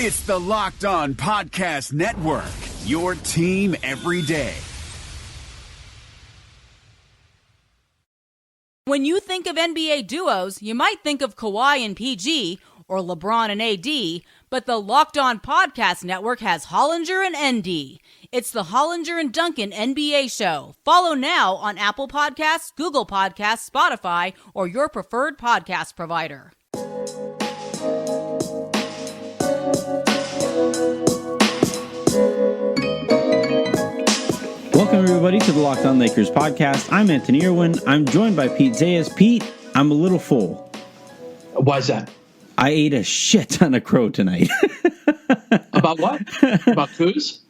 It's the Locked On Podcast Network, your team every day. When you think of NBA duos, you might think of Kawhi and PG or LeBron and AD, but the Locked On Podcast Network has Hollinger and ND. It's the Hollinger and Duncan NBA show. Follow now on Apple Podcasts, Google Podcasts, Spotify, or your preferred podcast provider. Welcome, everybody, to the Locked On Lakers podcast. I'm Anthony Irwin. I'm joined by Pete Zayas. Pete, I'm a little full. Why is that? I ate a shit ton of crow tonight. About what? About Kuz?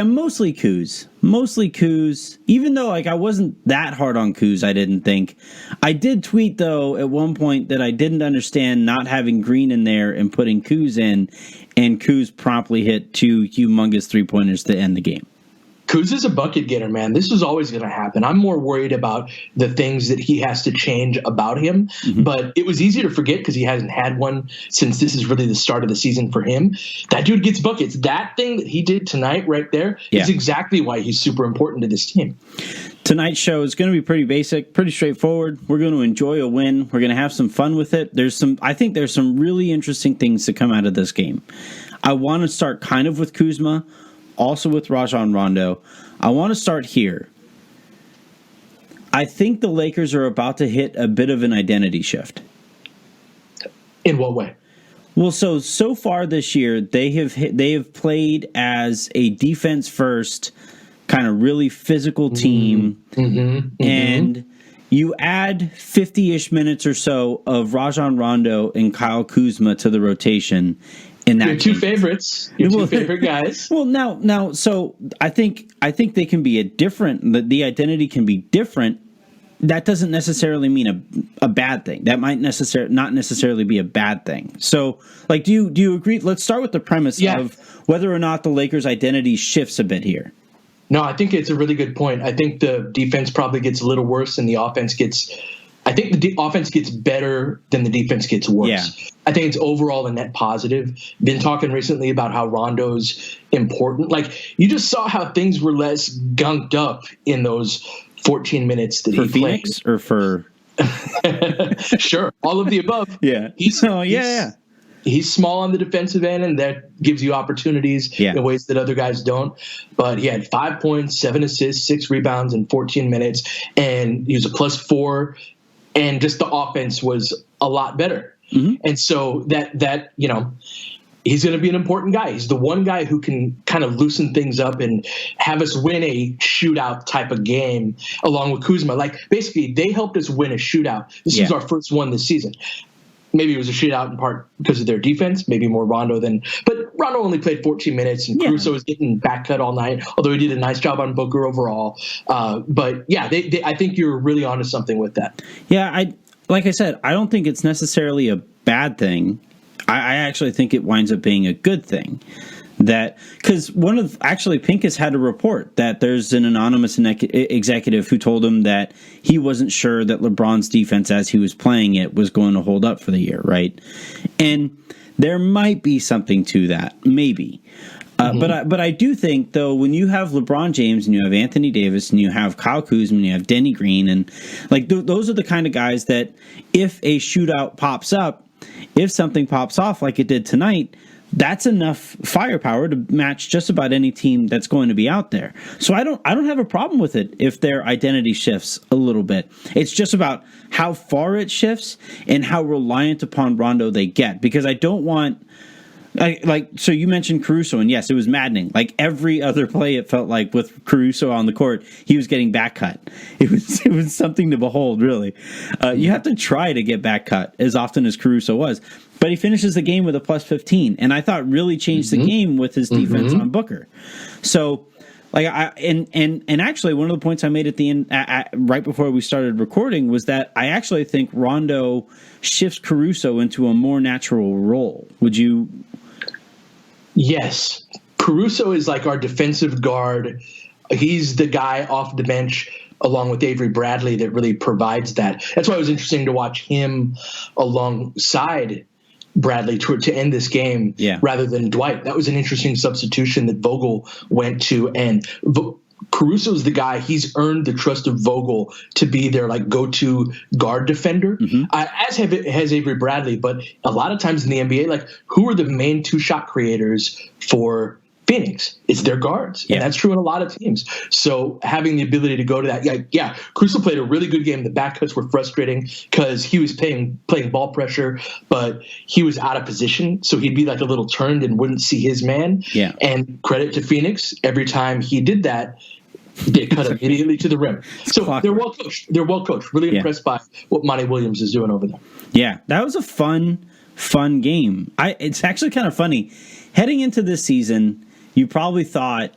Mostly Kuz. Mostly Kuz. Even though, I wasn't that hard on Kuz, I didn't think. I did tweet, though, at one point that I didn't understand not having Green in there and putting Kuz in, and Kuz promptly hit two humongous three-pointers to end the game. Kuz is a bucket getter, man. This was always going to happen. I'm more worried about the things that he has to change about him. Mm-hmm. But it was easy to forget because he hasn't had one since this is really the start of the season for him. That dude gets buckets. That thing that he did tonight right there is exactly why he's super important to this team. Tonight's show is going to be pretty basic, pretty straightforward. We're going to enjoy a win. We're going to have some fun with it. I think there's some really interesting things to come out of this game. I want to start kind of with Kuzma, also with Rajon Rondo. I want to start here. I think the Lakers are about to hit a bit of an identity shift. In what way? Well, so far this year, they have played as a defense-first, kind of really physical team. And you add 50-ish minutes or so of Rajon Rondo and Kyle Kuzma to the rotation. Your two favorites, your two favorite guys. Well, now, so I think they can be the identity can be different. That doesn't necessarily mean a bad thing. That might not necessarily be a bad thing. So, do you agree? Let's start with the premise of whether or not the Lakers' identity shifts a bit here. No, I think it's a really good point. I think the defense probably gets a little worse and the offense gets. I think the offense gets better than the defense gets worse. Yeah. I think it's overall a net positive. Been talking recently about how Rondo's important. You just saw how things were less gunked up in those 14 minutes that he played. For Phoenix or for... Sure, all of the above. Yeah. He's small on the defensive end, and that gives you opportunities in ways that other guys don't. But he had 5 points, 7 assists, 6 rebounds in 14 minutes, and he was a +4. And just the offense was a lot better. Mm-hmm. And so that he's going to be an important guy. He's the one guy who can kind of loosen things up and have us win a shootout type of game along with Kuzma. Basically, they helped us win a shootout. This was our first one this season. Maybe it was a shootout in part because of their defense, maybe more Rondo but Rondo only played 14 minutes and Caruso was getting back cut all night, although he did a nice job on Booker overall. I think you're really onto something with that. Yeah, like I said, I don't think it's necessarily a bad thing. I actually think it winds up being a good thing. Because Pincus had a report that there's an anonymous executive who told him that he wasn't sure that LeBron's defense as he was playing it was going to hold up for the year, right? And there might be something to that, maybe. But I do think, though, when you have LeBron James and you have Anthony Davis and you have Kyle Kuzma and you have Denny Green, and those are the kind of guys that if a shootout pops up, if something pops off like it did tonight, that's enough firepower to match just about any team that's going to be out there. So I don't have a problem with it if their identity shifts a little bit. It's just about how far it shifts and how reliant upon Rondo they get. Because I don't want... so you mentioned Caruso, and yes, it was maddening. Every other play, it felt like with Caruso on the court, he was getting back cut. It was something to behold, really. You have to try to get back cut as often as Caruso was. But he finishes the game with a +15, and I thought really changed the game with his defense on Booker. So, actually, one of the points I made at the end, right before we started recording, was that I actually think Rondo shifts Caruso into a more natural role. Would you? Yes, Caruso is like our defensive guard. He's the guy off the bench along with Avery Bradley that really provides that. That's why it was interesting to watch him alongside Bradley to end this game rather than Dwight. That was an interesting substitution that Vogel went to, and Caruso's the guy. He's earned the trust of Vogel to be their like go-to guard defender, as has Avery Bradley. But a lot of times in the NBA, like, who are the main two shot creators for Phoenix? It's their guards, and that's true in a lot of teams. So having the ability to go to that, Caruso played a really good game. The back cuts were frustrating because he was playing ball pressure, but he was out of position, so he'd be like a little turned and wouldn't see his man. Yeah. And credit to Phoenix, every time he did that, they cut immediately to the rim. So they're well coached. They're well coached. Really impressed by what Monty Williams is doing over there. Yeah, that was a fun game. It's actually kind of funny. Heading into this season, you probably thought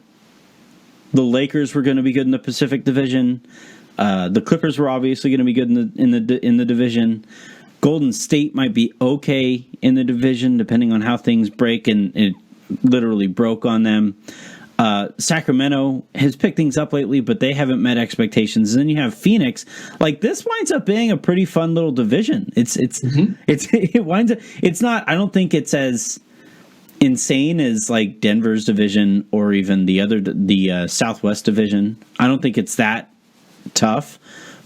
the Lakers were going to be good in the Pacific Division. The Clippers were obviously going to be good in the division. Golden State might be okay in the division, depending on how things break, and it literally broke on them. Sacramento has picked things up lately, but they haven't met expectations. And then you have Phoenix. Like, this winds up being a pretty fun little division. It winds up. It's not. I don't think it's as insane as like Denver's division or even the Southwest division. I don't think it's that tough,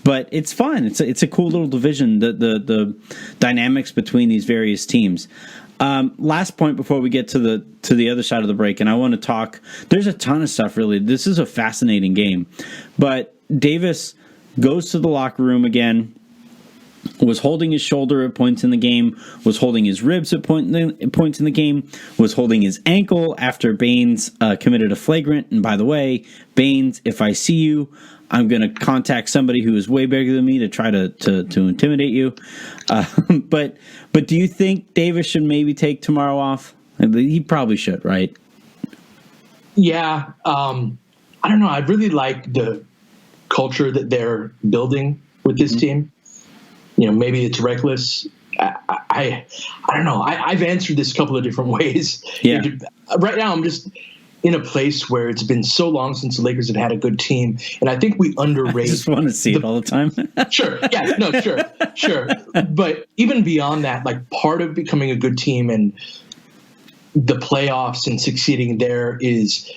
but it's fun. It's a cool little division. The dynamics between these various teams. Last point before we get to the other side of the break, and I want to talk. There's a ton of stuff, really. This is a fascinating game, but Davis goes to the locker room again. Was holding his shoulder at points in the game, was holding his ribs at points in the game, was holding his ankle after Baines committed a flagrant. And by the way, Baines, if I see you, I'm going to contact somebody who is way bigger than me to try to intimidate you. But do you think Davis should maybe take tomorrow off? He probably should, right? Yeah. I don't know. I really like the culture that they're building with this team. You know, maybe it's reckless. I don't know. I've answered this a couple of different ways. Yeah. Right now, I'm just in a place where it's been so long since the Lakers have had a good team, and I think we underrate. I just want to see it all the time. Sure. Yeah. No. Sure. But even beyond that, like, part of becoming a good team and the playoffs and succeeding there is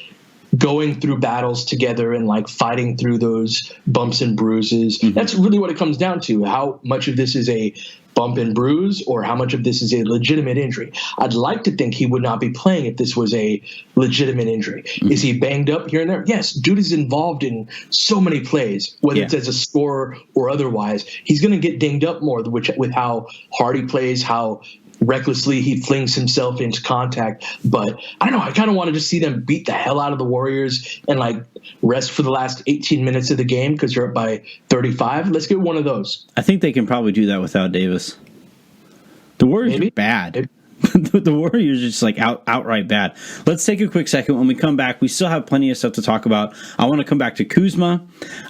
going through battles together and like fighting through those bumps and bruises. That's really what it comes down to. How much of this is a bump and bruise or how much of this is a legitimate injury? I'd like to think he would not be playing if this was a legitimate injury. Is he banged up here and there? Yes. Dude is involved in so many plays, whether it's as a scorer or otherwise. He's going to get dinged up more with how hard he plays, how recklessly he flings himself into contact. But I don't know. I kind of want to just see them beat the hell out of the Warriors and like rest for the last 18 minutes of the game because you're up by 35. Let's get one of those. I think they can probably do that without Davis. The Warriors are bad. The Warriors are just like outright bad. Let's take a quick second. When we come back, we still have plenty of stuff to talk about. I want to come back to Kuzma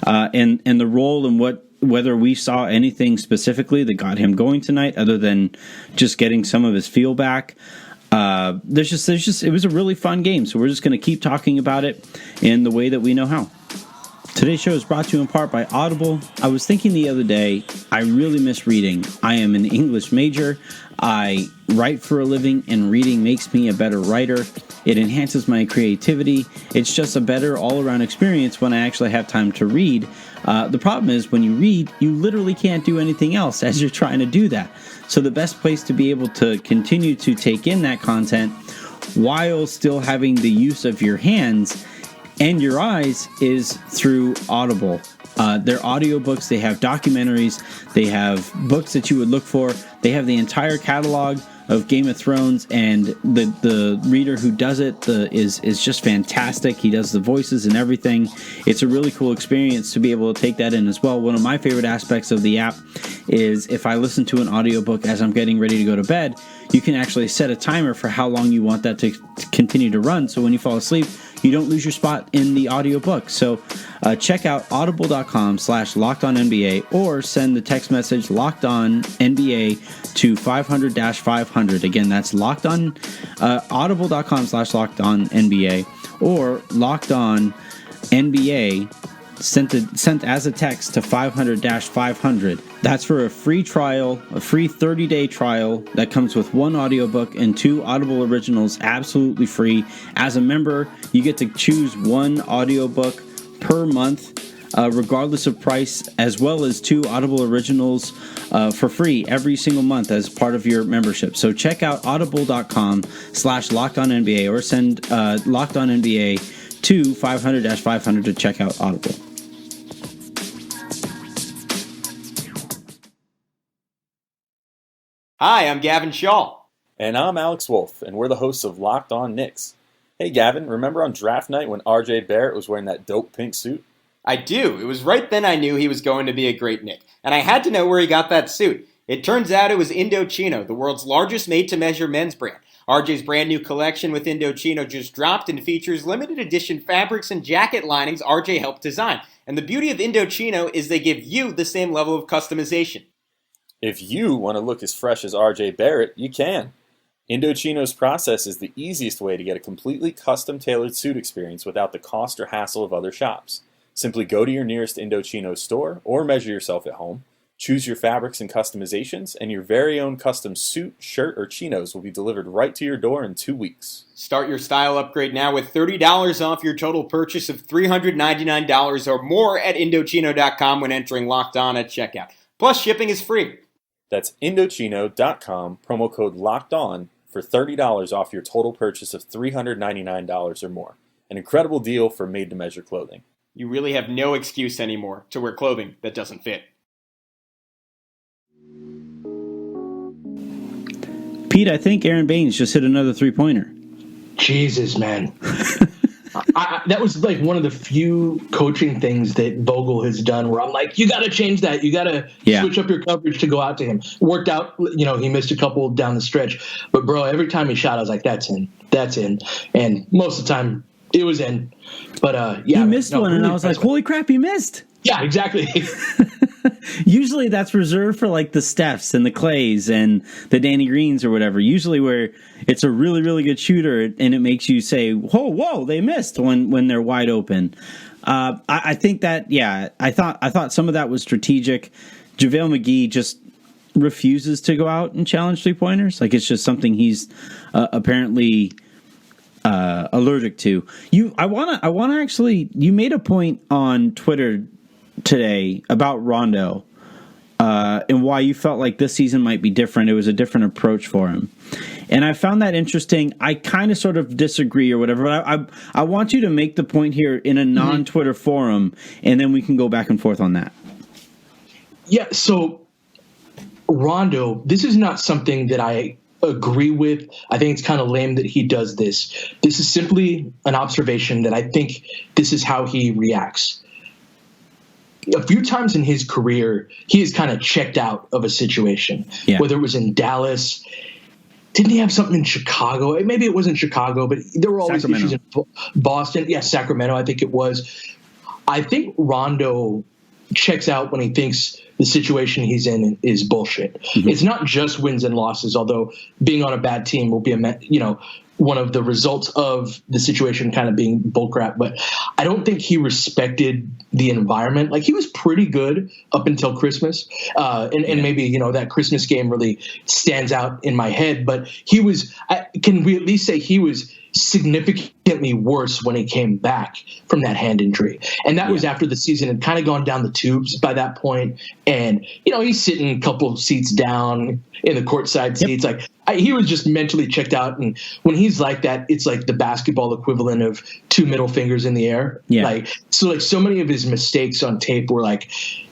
and the role and whether we saw anything specifically that got him going tonight other than just getting some of his feel back. It was a really fun game, so we're just going to keep talking about it in the way that we know how. Today's show is brought to you in part by Audible. I was thinking the other day, I really miss reading. I am an English major. I write for a living, and reading makes me a better writer. It enhances my creativity. It's just a better all-around experience when I actually have time to read. The problem is when you read, you literally can't do anything else as you're trying to do that. So the best place to be able to continue to take in that content while still having the use of your hands and your eyes is through Audible. They're audiobooks, they have documentaries, they have books that you would look for. They have the entire catalog of Game of Thrones, and the reader who does it is just fantastic. He does the voices and everything. It's a really cool experience to be able to take that in as well. One of my favorite aspects of the app is if I listen to an audiobook as I'm getting ready to go to bed, you can actually set a timer for how long you want that to continue to run, so when you fall asleep, you don't lose your spot in the audiobook. So check out audible.com/LockedOnNBA or send the text message LockedOnNBA to 500-500. Again, that's audible.com/LockedOnNBA or LockedOnNBA sent as a text to 500-500. That's for a free trial, a free 30-day trial that comes with 1 audiobook and 2 Audible originals absolutely free. As a member, you get to choose 1 audiobook per month, regardless of price, as well as 2 Audible originals for free every single month as part of your membership. So check out audible.com/LockedOnNBA or send LockedOnNBA to 500-500 to check out Audible. Hi, I'm Gavin Shaw. And I'm Alex Wolf, and we're the hosts of Locked On Knicks. Hey Gavin, remember on draft night when RJ Barrett was wearing that dope pink suit? I do. It was right then I knew he was going to be a great Knick, and I had to know where he got that suit. It turns out it was Indochino, the world's largest made-to-measure men's brand. RJ's brand new collection with Indochino just dropped and features limited edition fabrics and jacket linings RJ helped design. And the beauty of Indochino is they give you the same level of customization. If you want to look as fresh as RJ Barrett, you can. Indochino's process is the easiest way to get a completely custom-tailored suit experience without the cost or hassle of other shops. Simply go to your nearest Indochino store or measure yourself at home, choose your fabrics and customizations, and your very own custom suit, shirt, or chinos will be delivered right to your door in 2 weeks. Start your style upgrade now with $30 off your total purchase of $399 or more at Indochino.com when entering Locked On at checkout. Plus, shipping is free. That's Indochino.com, promo code LOCKEDON for $30 off your total purchase of $399 or more. An incredible deal for made-to-measure clothing. You really have no excuse anymore to wear clothing that doesn't fit. Pete, I think Aaron Baines just hit another 3-pointer. Jesus, man. That was like one of the few coaching things that Vogel has done where I'm like, you got to change that. You got to switch up your coverage to go out to him. Worked out, he missed a couple down the stretch. But, bro, every time he shot, I was like, that's in. That's in. And most of the time, it was in. But, he missed one, and I was like, holy crap, he missed. Yeah, exactly. Usually that's reserved for like the Stephs and the Clays and the Danny Greens or whatever. Usually where it's a really, really good shooter and it makes you say, whoa, they missed when they're wide open. I think that, I thought some of that was strategic. JaVale McGee just refuses to go out and challenge 3-pointers. Like it's just something he's apparently allergic to. I want to actually, you made a point on Twitter today about Rondo and why you felt like this season might be different. It was a different approach for him. And I found that interesting. I kind of sort of disagree or whatever, but I want you to make the point here in a non-Twitter forum, and then we can go back and forth on that. Yeah, so Rondo, this is not something that I agree with. I think it's kind of lame that he does this. This is simply an observation that I think this is how he reacts. A few times in his career, he has kind of checked out of a situation, whether it was in Dallas. Didn't he have something in Chicago? Maybe it wasn't Chicago, but there were always issues in Boston. Yeah, Sacramento, I think it was. I think Rondo checks out when he thinks the situation he's in is bullshit. Mm-hmm. It's not just wins and losses, although being on a bad team will be one of the results of the situation kind of being bullcrap. But I don't think he respected the environment. Like, he was pretty good up until Christmas. And maybe, that Christmas game really stands out in my head. But can we at least say he was significantly worse when he came back from that hand injury? And that was after the season had kind of gone down the tubes by that point. And, he's sitting a couple of seats down in the courtside seats. Like, he was just mentally checked out. And when he's like that, it's like the basketball equivalent of 2 middle fingers in the air. Yeah. So many of his mistakes on tape were like,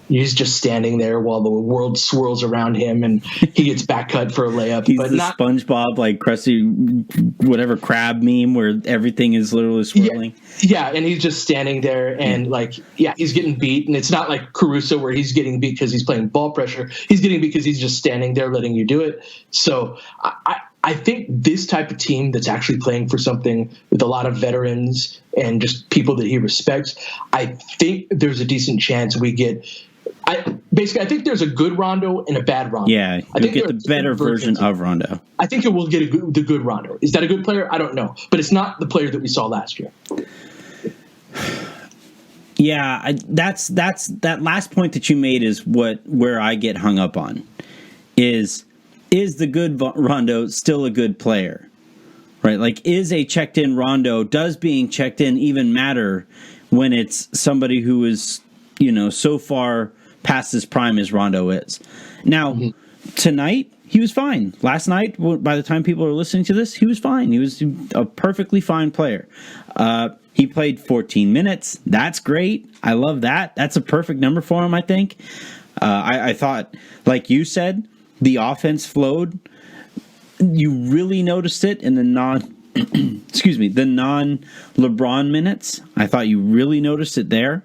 he's just standing there while the world swirls around him and he gets back cut for a layup. He's SpongeBob, like Krusty, whatever crab meme where everything is literally swirling. Yeah, and he's just standing there and he's getting beat. And it's not like Caruso where he's getting beat because he's playing ball pressure. He's getting beat because he's just standing there letting you do it. So I think this type of team that's actually playing for something with a lot of veterans and just people that he respects, I think there's a decent chance we get – I think there's a good Rondo and a bad Rondo. Yeah, I think get the better version of Rondo. I think it will get the good Rondo. Is that a good player? I don't know. But it's not the player that we saw last year. Yeah, that's that last point that you made is where I get hung up on. Is the good Rondo still a good player? Right? Like, is a checked-in Rondo, does being checked in even matter when it's somebody who is, so far past his prime as Rondo is? Now, tonight, he was fine. Last night, by the time people are listening to this, he was fine. He was a perfectly fine player. He played 14 minutes. That's great. I love that. That's a perfect number for him, I think. I thought, like you said, the offense flowed. You really noticed it in the non-LeBron minutes. I thought you really noticed it there.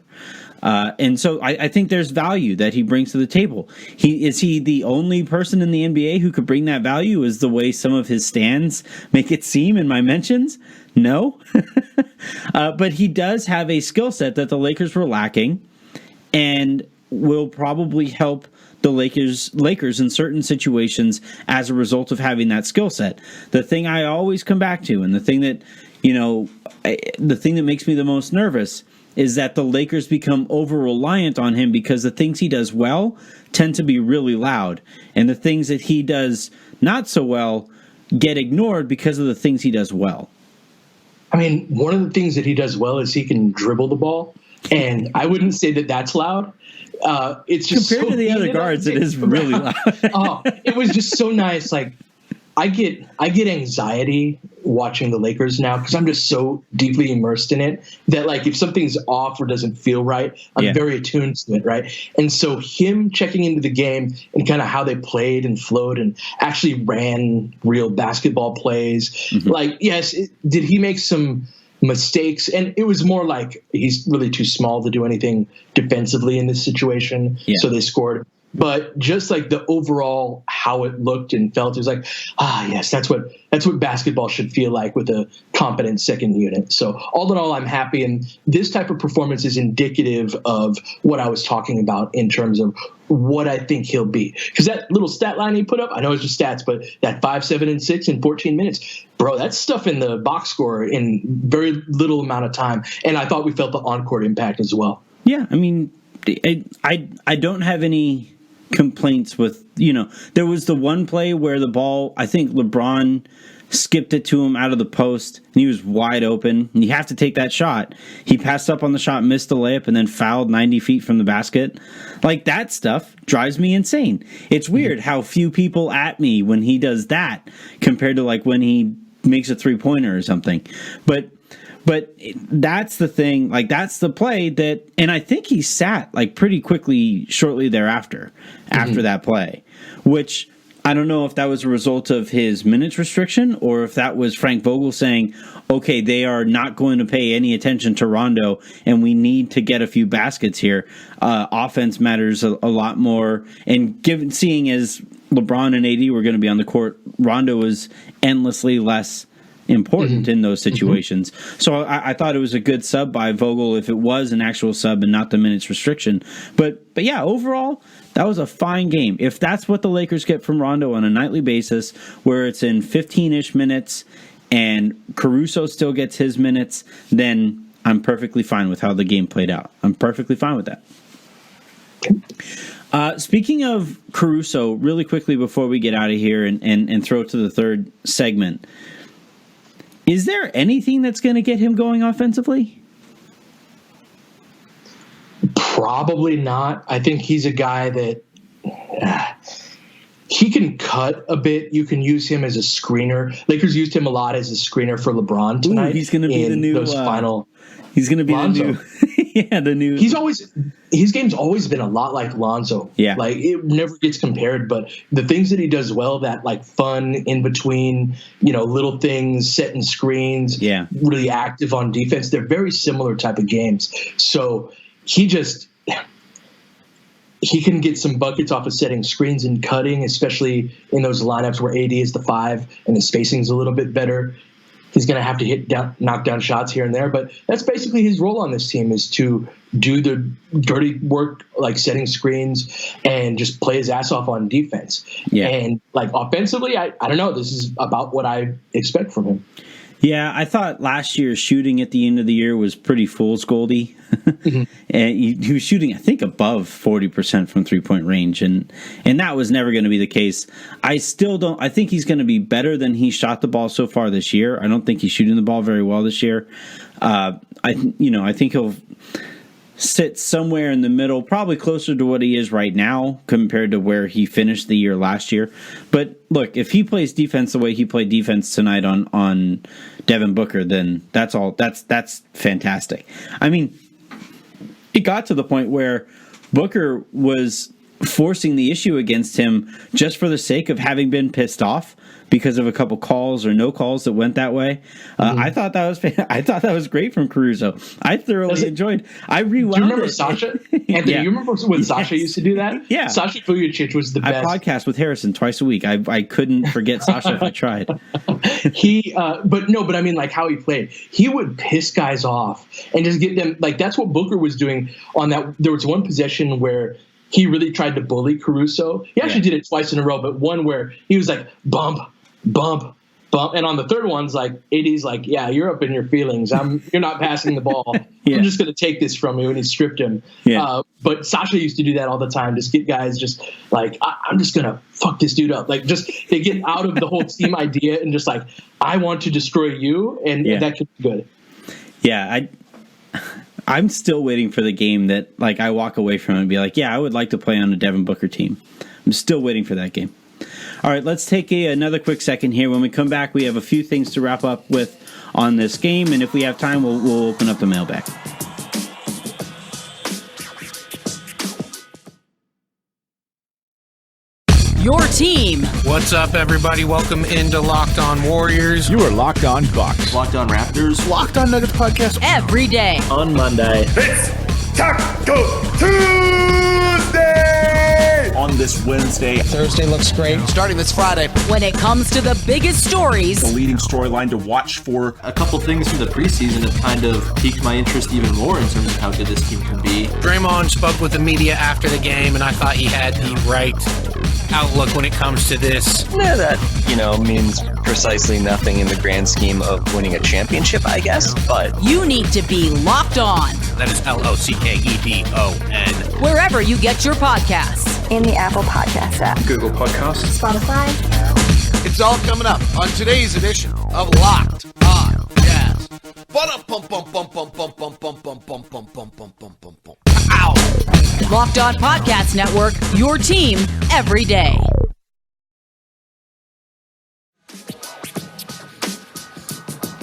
And so I think there's value that he brings to the table. Is he the only person in the NBA who could bring that value? Is the way some of his stands make it seem in my mentions? No. But he does have a skill set that the Lakers were lacking and will probably help the Lakers in certain situations as a result of having that skill set. The thing I always come back to, and the thing that makes me the most nervous, is that the Lakers become over-reliant on him because the things he does well tend to be really loud, and the things that he does not so well get ignored because of the things he does well. I mean, one of the things that he does well is he can dribble the ball, and I wouldn't say that that's loud. It's just compared to the other guards, it is really loud. It was just so nice. Like, I get anxiety watching the Lakers now because I'm just so deeply immersed in it that, like, if something's off or doesn't feel right, I'm very attuned to it, right? And so him checking into the game and kind of how they played and flowed and actually ran real basketball plays. Like, yes, did he make some mistakes? And it was more like he's really too small to do anything defensively in this situation, so they scored. But just like the overall how it looked and felt, it was like, yes, that's what basketball should feel like with a competent second unit. So all in all, I'm happy. And this type of performance is indicative of what I was talking about in terms of what I think he'll be. Because that little stat line he put up, I know it's just stats, but that 5, 7, and 6 in 14 minutes, bro, that's stuff in the box score in very little amount of time. And I thought we felt the on-court impact as well. Yeah, I mean, I don't have any complaints with, there was the one play where the ball, I think LeBron skipped it to him out of the post and he was wide open and you have to take that shot. He passed up on the shot, missed the layup, and then fouled 90 feet from the basket. Like, that stuff drives me insane. It's weird how few people at me when he does that compared to like when he makes a 3-pointer or something. But that's the thing, like, that's the play that, and I think he sat like pretty quickly shortly thereafter, after that play, which I don't know if that was a result of his minutes restriction or if that was Frank Vogel saying, okay, they are not going to pay any attention to Rondo and we need to get a few baskets here. Offense matters a lot more. And seeing as LeBron and AD were going to be on the court, Rondo was endlessly less important in those situations. So I thought it was a good sub by Vogel if it was an actual sub and not the minutes restriction. But yeah, overall, that was a fine game. If that's what the Lakers get from Rondo on a nightly basis, where it's in 15-ish minutes and Caruso still gets his minutes, then I'm perfectly fine with how the game played out. I'm perfectly fine with that. Speaking of Caruso, really quickly before we get out of here and throw to the third segment, is there anything that's going to get him going offensively? Probably not. I think he's a guy that he can cut a bit. You can use him as a screener. Lakers used him a lot as a screener for LeBron tonight. Ooh, he's going to be the new final. He's going to be Lonzo. the new. His game's always been a lot like Lonzo. Yeah, like it never gets compared. But the things that he does well, that like fun in between, little things, setting screens, really active on defense. They're very similar type of games. So he can get some buckets off of setting screens and cutting, especially in those lineups where AD is the 5 and the spacing's a little bit better. He's going to have to knock down shots here and there, but that's basically his role on this team, is to do the dirty work, like setting screens, and just play his ass off on defense. Yeah. And like offensively, I don't know. This is about what I expect from him. Yeah, I thought last year's shooting at the end of the year was pretty fool's goldy. Mm-hmm. And he was shooting, I think, above 40% from three-point range, and that was never going to be the case. I think he's going to be better than he shot the ball so far this year. I don't think he's shooting the ball very well this year. I think he'll sit somewhere in the middle, probably closer to what he is right now compared to where he finished the year last year. But look, if he plays defense the way he played defense tonight on Devin Booker, then that's fantastic. I mean, it got to the point where Booker was forcing the issue against him just for the sake of having been pissed off because of a couple calls or no calls that went that way. I thought that was great from Caruso. I thoroughly enjoyed. I rewound. Do you remember Sasha? Anthony, you remember when Sasha used to do that? Yeah, Sasha Vujacic was the best. I podcast with Harrison twice a week. I couldn't forget Sasha if I tried. But I mean, like how he played, he would piss guys off and just get them. Like that's what Booker was doing on that. There was one possession where he really tried to bully Caruso. He actually did it twice in a row, but one where he was like, bump, bump, bump. And on the third one's like, AD's like, yeah, you're up in your feelings. You're not passing the ball. I'm just going to take this from you. And he stripped him. Yeah. But Sasha used to do that all the time. Just get guys just like, I'm just going to fuck this dude up. Like just they get out of the whole team idea and just like, I want to destroy you. And that could be good. Yeah. I'm still waiting for the game that like I walk away from and be like, yeah, I would like to play on a Devin Booker team. I'm still waiting for that game. All right, let's take another quick second here. When we come back, we have a few things to wrap up with on this game, and if we have time, we'll open up the mailbag. Your team. What's up, everybody? Welcome into Locked On Warriors. You are Locked On Bucks. Locked On Raptors. Locked On Nuggets podcast. Every day. On Monday. It's Taco Tuesday! On this Wednesday. Thursday looks great. Starting this Friday. When it comes to the biggest stories. The leading storyline to watch for. A couple things from the preseason have kind of piqued my interest even more in terms of how good this team can be. Draymond spoke with the media after the game, and I thought he had the right outlook when it comes to this. Yeah, that, means precisely nothing in the grand scheme of winning a championship, I guess, but... You need to be Locked On. That is LOCKEDON. Wherever you get your podcasts. In the Apple Podcast app. Google Podcasts. Spotify. It's all coming up on today's edition of Locked On Jazz. Ow! Locked On Podcast Network, your team every day.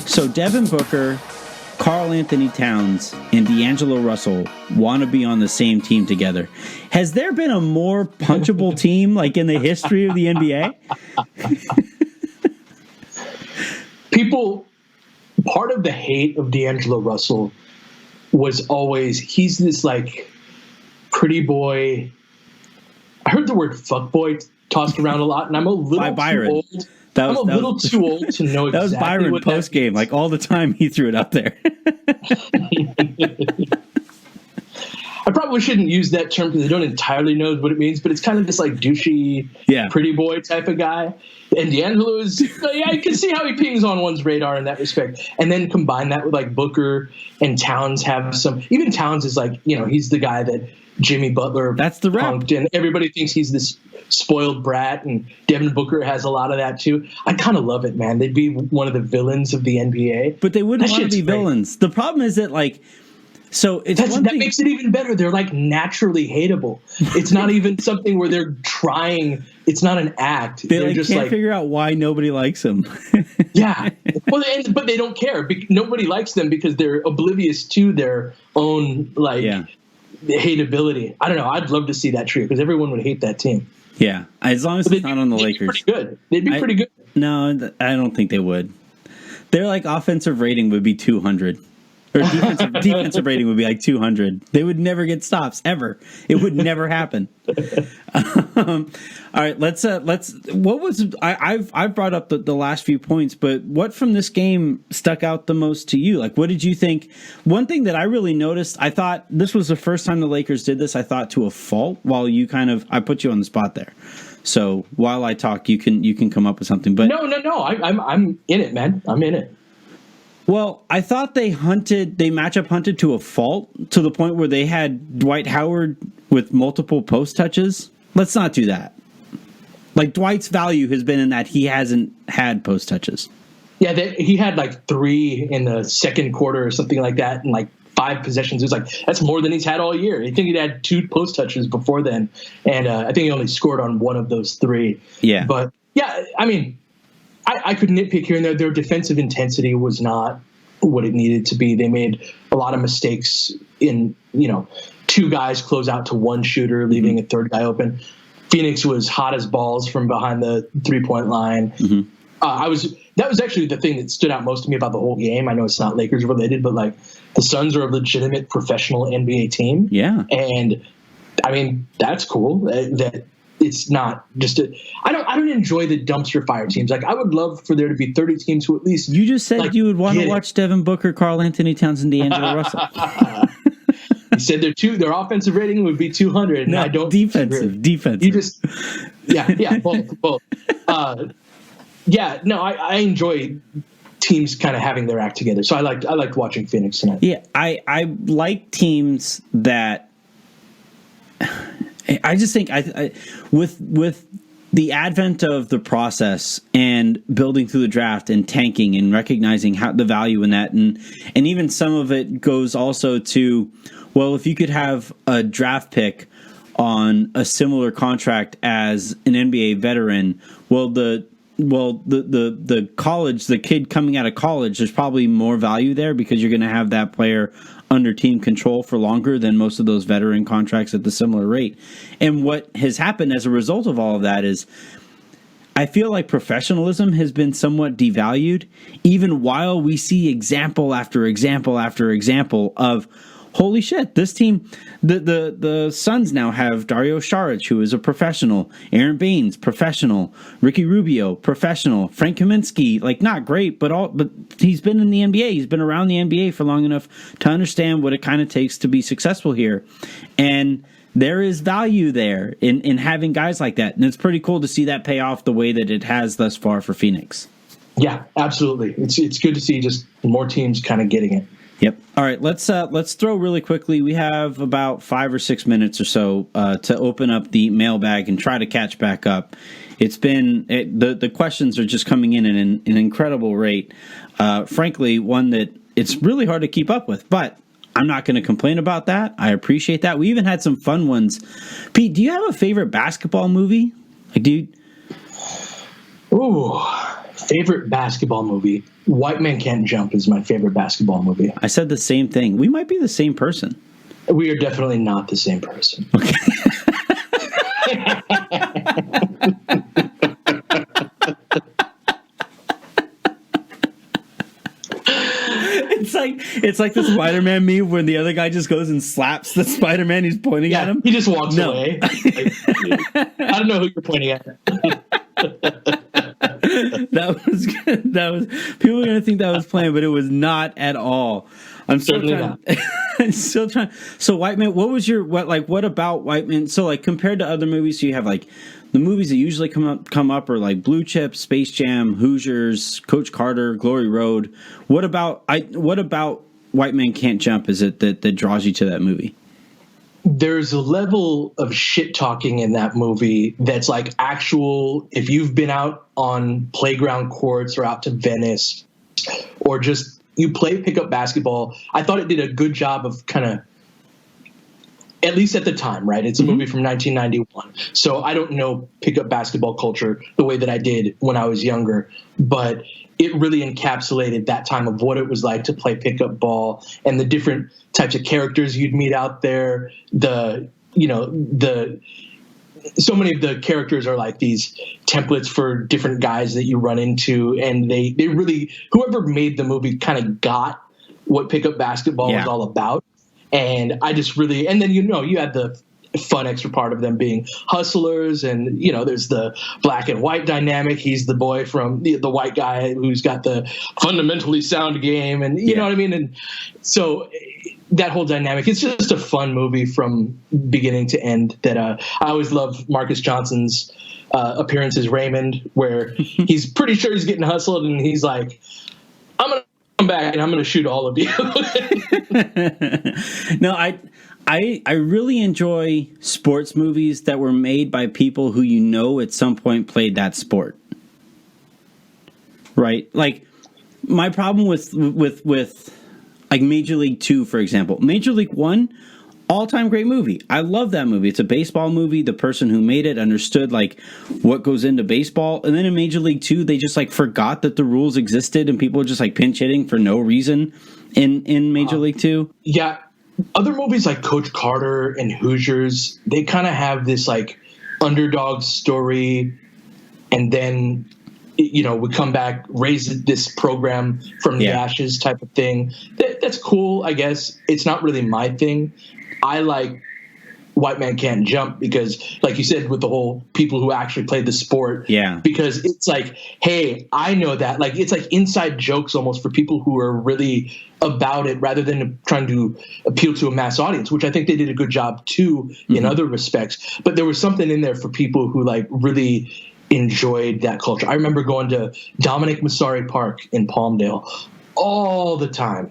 So Devin Booker, Karl Anthony Towns, and D'Angelo Russell want to be on the same team together. Has there been a more punchable team like in the history of the NBA? Part of the hate of D'Angelo Russell was always, he's this like pretty boy. I heard the word fuckboy tossed around a lot, and I'm a little too old. I'm a little too old to know exactly that was Byron what post game. Like all the time, he threw it up there. I probably shouldn't use that term because I don't entirely know what it means, but it's kind of this like douchey, pretty boy type of guy. And D'Angelo is, I can see how he pings on one's radar in that respect. And then combine that with like Booker and Towns have some. Even Towns is like, he's the guy that Jimmy Butler that's the rap, and everybody thinks he's this spoiled brat, and Devin Booker has a lot of that too. I kind of love it, man. They'd be one of the villains of the NBA, but they wouldn't want to be villains. The problem is that so it's that makes it even better. They're like naturally hateable. It's not even something where they're trying. It's not an act. They're just can't figure out why nobody likes them. Yeah, well, but they don't care. Nobody likes them because they're oblivious to their own hateability. I don't know. I'd love to see that true because everyone would hate that team. Yeah, as long as it's not on the Lakers. Pretty good. They'd be pretty good. No, I don't think they would. Their offensive rating would be 200. Or defensive rating would be like 200. They would never get stops ever. It would never happen. All right, let's. What was I've brought up the last few points, but what from this game stuck out the most to you? Like, what did you think? One thing that I really noticed, I thought this was the first time the Lakers did this. I thought to a fault. While you I put you on the spot there. So while I talk, you can come up with something. But no. I'm in it, man. I'm in it. Well, I thought they matchup hunted to a fault, to the point where they had Dwight Howard with multiple post touches. Let's not do that. Like, Dwight's value has been in that he hasn't had post touches. Yeah, he had like 3 in the second quarter or something like that, and like 5 possessions. It was like, that's more than he's had all year. I think he'd had 2 post touches before then, and I think he only scored on 1 of those 3. Yeah. But yeah, I mean, I could nitpick here and there. Their defensive intensity was not what it needed to be. They made a lot of mistakes in, 2 guys close out to 1 shooter, leaving a third guy open. Phoenix was hot as balls from behind the 3-point line. Mm-hmm. That was actually the thing that stood out most to me about the whole game. I know it's not Lakers related, but like, the Suns are a legitimate professional NBA team. Yeah. And I mean, that's cool that it's not just I don't enjoy the dumpster fire teams. Like, I would love for there to be 30 teams who at least. You just said you would want to watch Devin Booker, Karl Anthony Towns, and D'Angelo Russell. You said their offensive rating would be 200. And no, I don't defensive. You just both. I enjoy teams kind of having their act together. So I liked watching Phoenix tonight. Yeah, I like teams that. I just think with the advent of the process and building through the draft and tanking and recognizing the value in that, and even some of it goes also to, well, if you could have a draft pick on a similar contract as an NBA veteran, the college, the kid coming out of college, there's probably more value there because you're going to have that player under team control for longer than most of those veteran contracts at the similar rate. And what has happened as a result of all of that is, I feel like professionalism has been somewhat devalued, even while we see example after example after example of, holy shit, this team, the Suns now have Dario Saric, who is a professional, Aaron Baines, professional, Ricky Rubio, professional, Frank Kaminsky, like, not great, but he's been in the NBA. He's been around the NBA for long enough to understand what it kind of takes to be successful here. And there is value there in having guys like that. And it's pretty cool to see that pay off the way that it has thus far for Phoenix. Yeah, absolutely. It's good to see just more teams kind of getting it. Yep. All right. Let's throw really quickly. We have about 5 or 6 minutes or so to open up the mailbag and try to catch back up. It's been the questions are just coming in at an incredible rate. Frankly, one that it's really hard to keep up with, but I'm not going to complain about that. I appreciate that. We even had some fun ones. Pete, do you have a favorite basketball movie? Like, dude. Ooh, favorite basketball movie. White Man Can't Jump is my favorite basketball movie. I said the same thing. We might be the same person. We are definitely not the same person. Okay. It's like the Spider-Man meme when the other guy just goes and slaps the Spider-Man he's pointing at him. He just walks away. I don't know who you're pointing at. That was good. People are gonna think that was planned, but it was not at all. I'm still trying. So White Man, what about White Man? So, like, compared to other movies, so you have like the movies that usually come up are like Blue Chips, Space Jam, Hoosiers, Coach Carter, Glory Road. What about White Man Can't Jump? Is it that draws you to that movie? There's a level of shit talking in that movie that's like actual. If you've been out on playground courts or out to Venice, or just you play pickup basketball, I thought it did a good job of kind of, at least at the time, right? It's a movie from 1991. So I don't know pickup basketball culture the way that I did when I was younger, but it really encapsulated that time of what it was like to play pickup ball and the different types of characters you'd meet out there. So many of the characters are like these templates for different guys that you run into. And they really, whoever made the movie kind of got what pickup basketball was all about. And I just really, and then, you had the fun extra part of them being hustlers, and there's the black and white dynamic. He's the boy from the white guy who's got the fundamentally sound game, and you know what I mean. And so that whole dynamic, it's just a fun movie from beginning to end. That I always love Marcus Johnson's appearance as Raymond, where he's pretty sure he's getting hustled, and he's like, I'm gonna come back and I'm going to shoot all of you. No, I really enjoy sports movies that were made by people who at some point played that sport. Right? Like, my problem with like Major League 2, for example. Major League 1, all-time great movie. I love that movie. It's a baseball movie. The person who made it understood like what goes into baseball. And then in Major League 2, they just like forgot that the rules existed and people were just like pinch hitting for no reason in Major League 2. Yeah. Other movies like Coach Carter and Hoosiers, they kind of have this like underdog story, and then we come back, raise this program from the ashes type of thing. That's cool, I guess. It's not really my thing. I like White Man Can't Jump because, like you said, with the whole people who actually played the sport. Yeah. Because it's like, hey, I know that. Like, it's like inside jokes almost for people who are really about it rather than trying to appeal to a mass audience, which I think they did a good job too in other respects. But there was something in there for people who like really enjoyed that culture. I remember going to Dominic Massari Park in Palmdale all the time,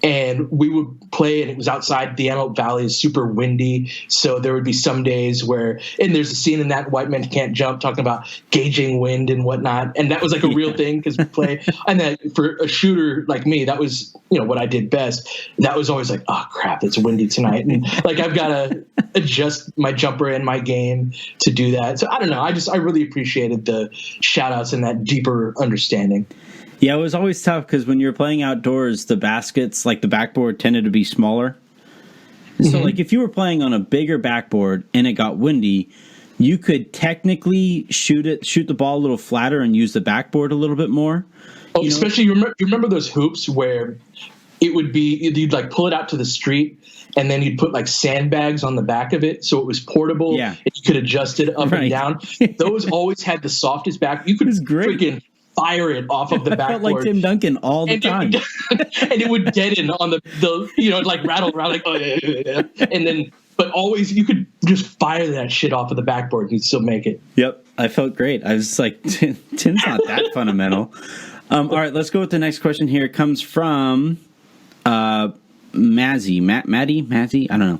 and we would play, and it was outside the Antelope Valley. Is super windy, so there would be some days where, and there's a scene in that White Men Can't Jump talking about gauging wind and whatnot, and that was like a real thing because we play. And then for a shooter like me, that was what I did best. That was always like, oh crap, it's windy tonight, and like I've got to adjust my jumper and my game to do that. So I don't know. I really appreciated the shout outs and that deeper understanding. Yeah, it was always tough because when you were playing outdoors, the baskets, like the backboard, tended to be smaller. So, like, if you were playing on a bigger backboard and it got windy, you could technically shoot the ball a little flatter and use the backboard a little bit more. Oh, especially you remember those hoops where it would be you'd like pull it out to the street and then you'd put like sandbags on the back of it so it was portable. Yeah, and you could adjust it up and down. Those always had the softest back. You could freaking fire it off of the backboard. I felt like Tim Duncan all the time. And it would deaden on the like rattle around like, oh, yeah. And then, but always you could just fire that shit off of the backboard and you'd still make it. Yep. I felt great. I was like, Tim's not that fundamental. All right, let's go with the next question here. It comes from Maddie, I don't know.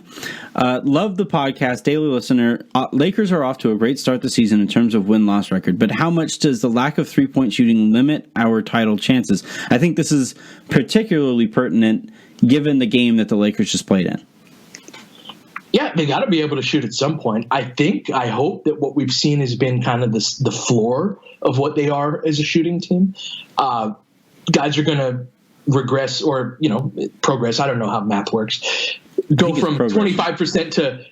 Love the podcast, daily listener. Lakers are off to a great start this season in terms of win-loss record, but how much does the lack of three-point shooting limit our title chances? I think this is particularly pertinent given the game that the Lakers just played in. Yeah, they got to be able to shoot at some point. I hope that what we've seen has been kind of the floor of what they are as a shooting team. Guys are going to regress or progress. I don't know how math works. Go from 25% to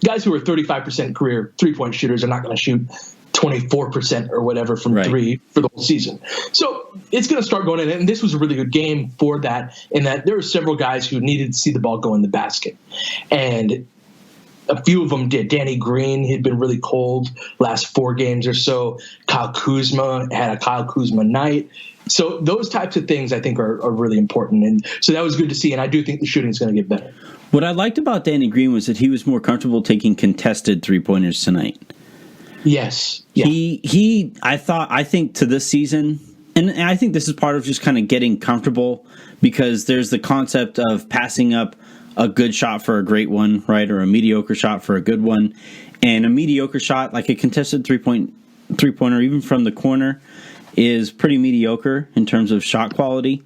guys who are 35% career 3-point shooters are not going to shoot 24% or whatever from three for the whole season. So it's going to start going in, and this was a really good game for that. In that there were several guys who needed to see the ball go in the basket, and a few of them did. Danny Green had been really cold last 4 games or so. Kyle Kuzma had a Kyle Kuzma night. So those types of things I think are really important. And so that was good to see. And I do think the shooting is going to get better. What I liked about Danny Green was that he was more comfortable taking contested 3-pointers tonight. Yes. Yeah. I think to this season, and I think this is part of just kind of getting comfortable because there's the concept of passing up a good shot for a great one, right? Or a mediocre shot for a good one. And a mediocre shot, like a contested three-pointer, even from the corner, is pretty mediocre in terms of shot quality.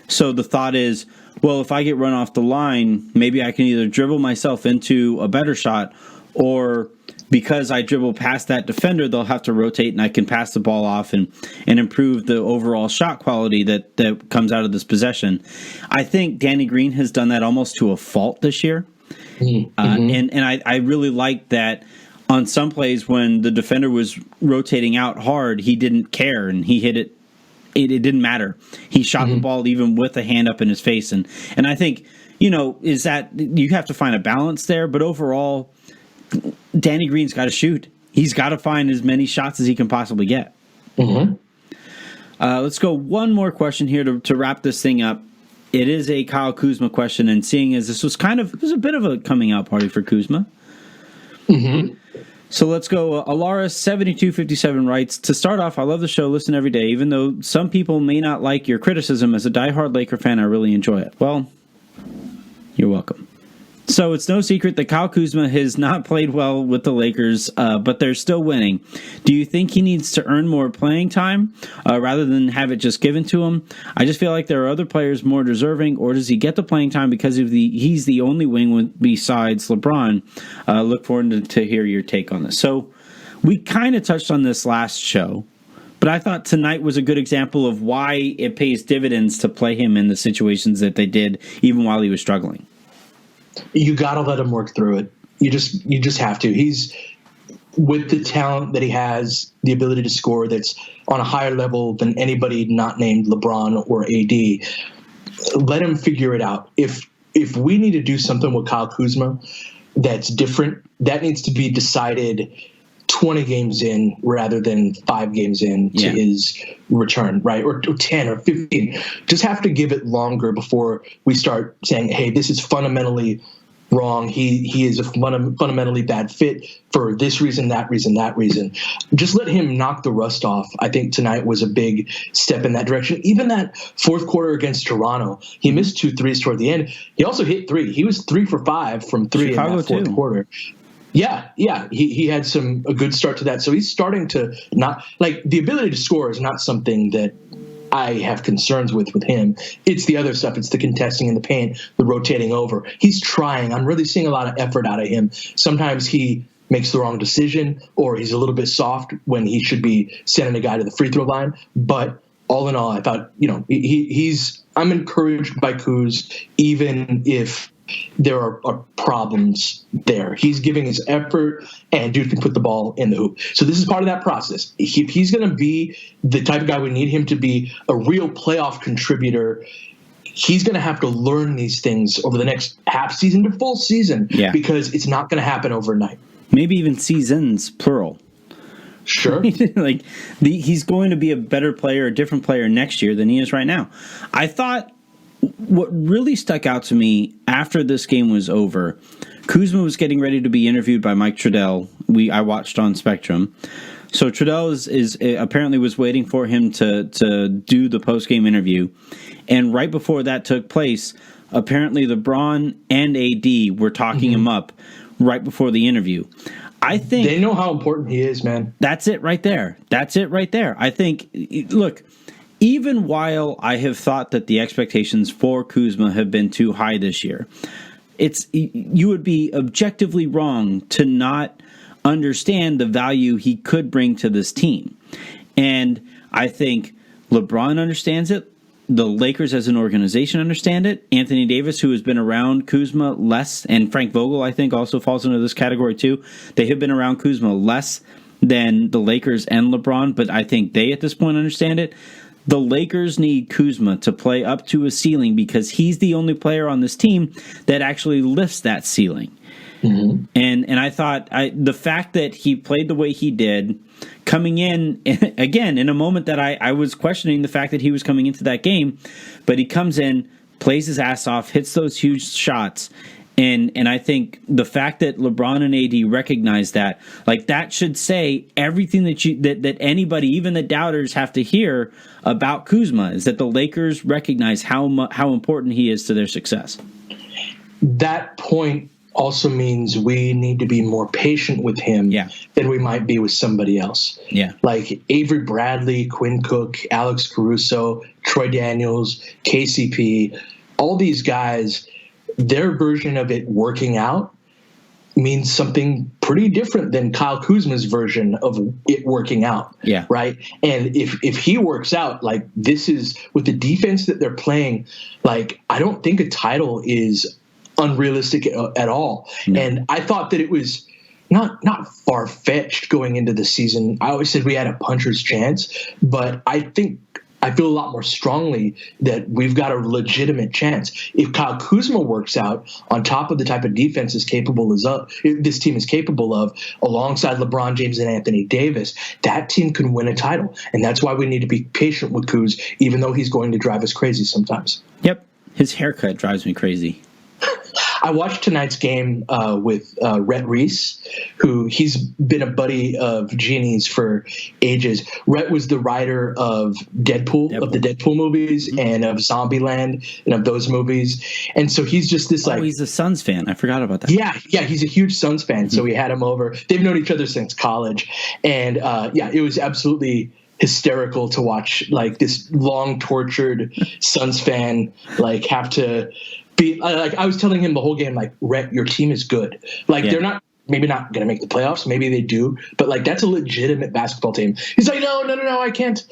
So the thought is, well, if I get run off the line, maybe I can either dribble myself into a better shot, or because I dribble past that defender, they'll have to rotate and I can pass the ball off and improve the overall shot quality that comes out of this possession. I think Danny Green has done that almost to a fault this year. And I really like that. On some plays, when the defender was rotating out hard, he didn't care, and he hit it. It didn't matter. He shot the ball even with a hand up in his face. And I think, is that you have to find a balance there. But overall, Danny Green's got to shoot. He's got to find as many shots as he can possibly get. Let's go one more question here to wrap this thing up. It is a Kyle Kuzma question, and seeing as this was it was a bit of a coming out party for Kuzma. So let's go. Alara7257 writes, to start off, I love the show, listen every day. Even though some people may not like your criticism, as a diehard Laker fan, I really enjoy it. Well, you're welcome. So it's no secret that Kyle Kuzma has not played well with the Lakers, but they're still winning. Do you think he needs to earn more playing time rather than have it just given to him? I just feel like there are other players more deserving, or does he get the playing time because he's the only wing besides LeBron? Look forward to hear your take on this. So we kind of touched on this last show, but I thought tonight was a good example of why it pays dividends to play him in the situations that they did, even while he was struggling. You got to let him work through it. You just have to. He's, with the talent that he has, the ability to score that's on a higher level than anybody not named LeBron or AD. Let him figure it out. If we need to do something with Kyle Kuzma that's different, that needs to be decided 20 games in rather than 5 games in to his return, right? Or 10 or 15. Just have to give it longer before we start saying, hey, this is fundamentally wrong. He is a fundamentally bad fit for this reason, that reason, that reason. Just let him knock the rust off. I think tonight was a big step in that direction. Even that fourth quarter against Toronto, he missed 2 threes toward the end. He also hit 3. He was 3 for 5 from 3 Chicago in that fourth quarter. Yeah. He had a good start to that. So he's starting to not, like, the ability to score is not something that I have concerns with him. It's the other stuff. It's the contesting in the paint, the rotating over. He's trying. I'm really seeing a lot of effort out of him. Sometimes he makes the wrong decision, or he's a little bit soft when he should be sending a guy to the free throw line. But all in all, I thought, I'm encouraged by Kuz, even if there are problems there. He's giving his effort, and dude can put the ball in the hoop. So this is part of that process. If he's going to be the type of guy we need him to be, a real playoff contributor, he's going to have to learn these things over the next half season to full season, because it's not going to happen overnight. Maybe even seasons, plural. Sure. He's going to be a better player, a different player next year than he is right now. I thought what really stuck out to me after this game was over, Kuzma was getting ready to be interviewed by Mike Trudell. I watched on Spectrum. So Trudell is apparently was waiting for him to do the post-game interview. And right before that took place, apparently LeBron and AD were talking him up right before the interview. I think they know how important he is, man. That's it right there. I think, look, even while I have thought that the expectations for Kuzma have been too high this year, you would be objectively wrong to not understand the value he could bring to this team. And I think LeBron understands it. The Lakers as an organization understand it. Anthony Davis, who has been around Kuzma less, and Frank Vogel, I think, also falls into this category too. They have been around Kuzma less than the Lakers and LeBron, but I think they at this point understand it. The Lakers need Kuzma to play up to a ceiling because he's the only player on this team that actually lifts that ceiling. Mm-hmm. And I thought the fact that he played the way he did, coming in, again, in a moment that I was questioning the fact that he was coming into that game, but he comes in, plays his ass off, hits those huge shots, and I think the fact that LeBron and AD recognize that, like, that should say everything that anybody, even the doubters, have to hear about Kuzma, is that the Lakers recognize how important he is to their success. That point also means we need to be more patient with him than we might be with somebody else. Yeah. Like Avery Bradley, Quinn Cook, Alex Caruso, Troy Daniels, KCP, all these guys, their version of it working out means something pretty different than Kyle Kuzma's version of it working out. Yeah. Right. And if he works out, like, this is with the defense that they're playing, like, I don't think a title is unrealistic at all. No. And I thought that it was not far-fetched going into the season. I always said we had a puncher's chance, but I feel a lot more strongly that we've got a legitimate chance. If Kyle Kuzma works out on top of the type of defense this team is capable of, alongside LeBron James and Anthony Davis, that team can win a title. And that's why we need to be patient with Kuz, even though he's going to drive us crazy sometimes. Yep. His haircut drives me crazy. I watched tonight's game with Rhett Reese, who he's been a buddy of Jeannie's for ages. Rhett was the writer of Deadpool, of the Deadpool movies, and of Zombieland, and of those movies. And so he's just this he's a Suns fan. I forgot about that. Yeah, he's a huge Suns fan. So we had him over. They've known each other since college, and it was absolutely hysterical to watch like this long tortured Suns fan like have to be like, I was telling him the whole game, like, Rhett, your team is good. Like they're not maybe not going to make the playoffs. Maybe they do, but like that's a legitimate basketball team. He's like, no, I can't.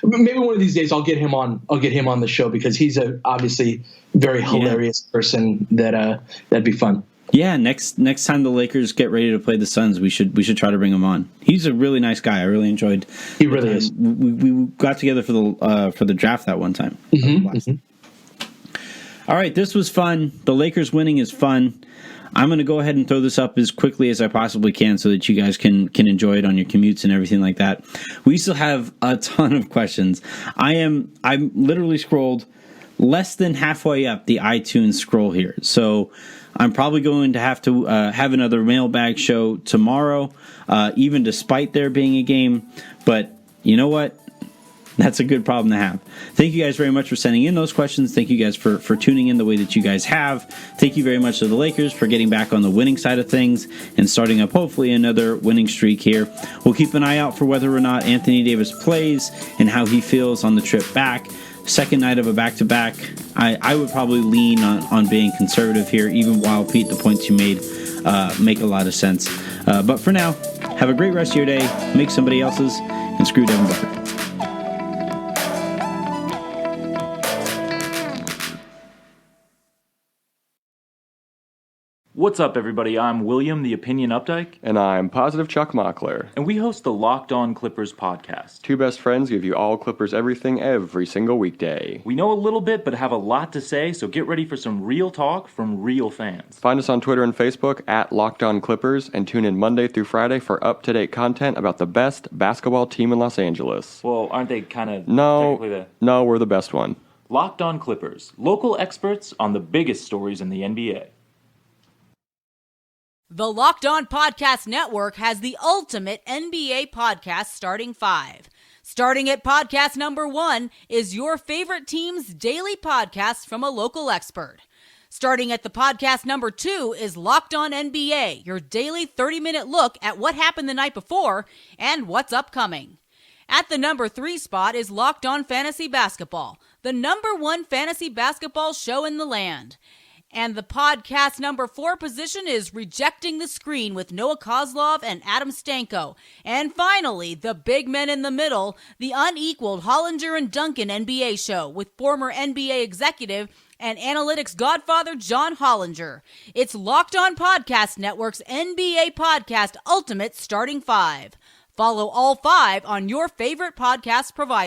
Maybe one of these days I'll get him on the show because he's a obviously very hilarious person that'd be fun. Yeah, next time the Lakers get ready to play the Suns, we should try to bring him on. He's a really nice guy. I really enjoyed. He really is. We got together for the draft that one time. All right, this was fun. The Lakers winning is fun. I'm going to go ahead and throw this up as quickly as I possibly can so that you guys can enjoy it on your commutes and everything like that. We still have a ton of questions. I'm literally scrolled less than halfway up the iTunes scroll here, so I'm probably going to have another mailbag show tomorrow, even despite there being a game. But you know what? That's a good problem to have. Thank you guys very much for sending in those questions. Thank you guys for tuning in the way that you guys have. Thank you very much to the Lakers for getting back on the winning side of things and starting up hopefully another winning streak here. We'll keep an eye out for whether or not Anthony Davis plays and how he feels on the trip back. Second night of a back-to-back, I would probably lean on being conservative here, even while, Pete, the points you made make a lot of sense. But for now, have a great rest of your day, make somebody else's, and screw Devin Booker. What's up, everybody? I'm William, the Opinion Updike. And I'm Positive Chuck Mockler. And we host the Locked On Clippers podcast. Two best friends give you all Clippers everything every single weekday. We know a little bit, but have a lot to say, so get ready for some real talk from real fans. Find us on Twitter and Facebook at Locked On Clippers, and tune in Monday through Friday for up-to-date content about the best basketball team in Los Angeles. Well, aren't they kind of No, we're the best one. Locked On Clippers, local experts on the biggest stories in the NBA. The Locked On Podcast Network has the ultimate NBA podcast starting 5. Starting at podcast number 1 is your favorite team's daily podcast from a local expert. Starting at the podcast number 2 is Locked On NBA, your daily 30-minute look at what happened the night before and what's upcoming. At the number 3 spot is Locked On Fantasy Basketball, the number 1 fantasy basketball show in the land. And the podcast number 4 position is Rejecting the Screen with Noah Kozlov and Adam Stanko. And finally, the big men in the middle, the unequaled Hollinger and Duncan NBA show with former NBA executive and analytics godfather John Hollinger. It's Locked On Podcast Network's NBA podcast ultimate starting 5. Follow all 5 on your favorite podcast provider.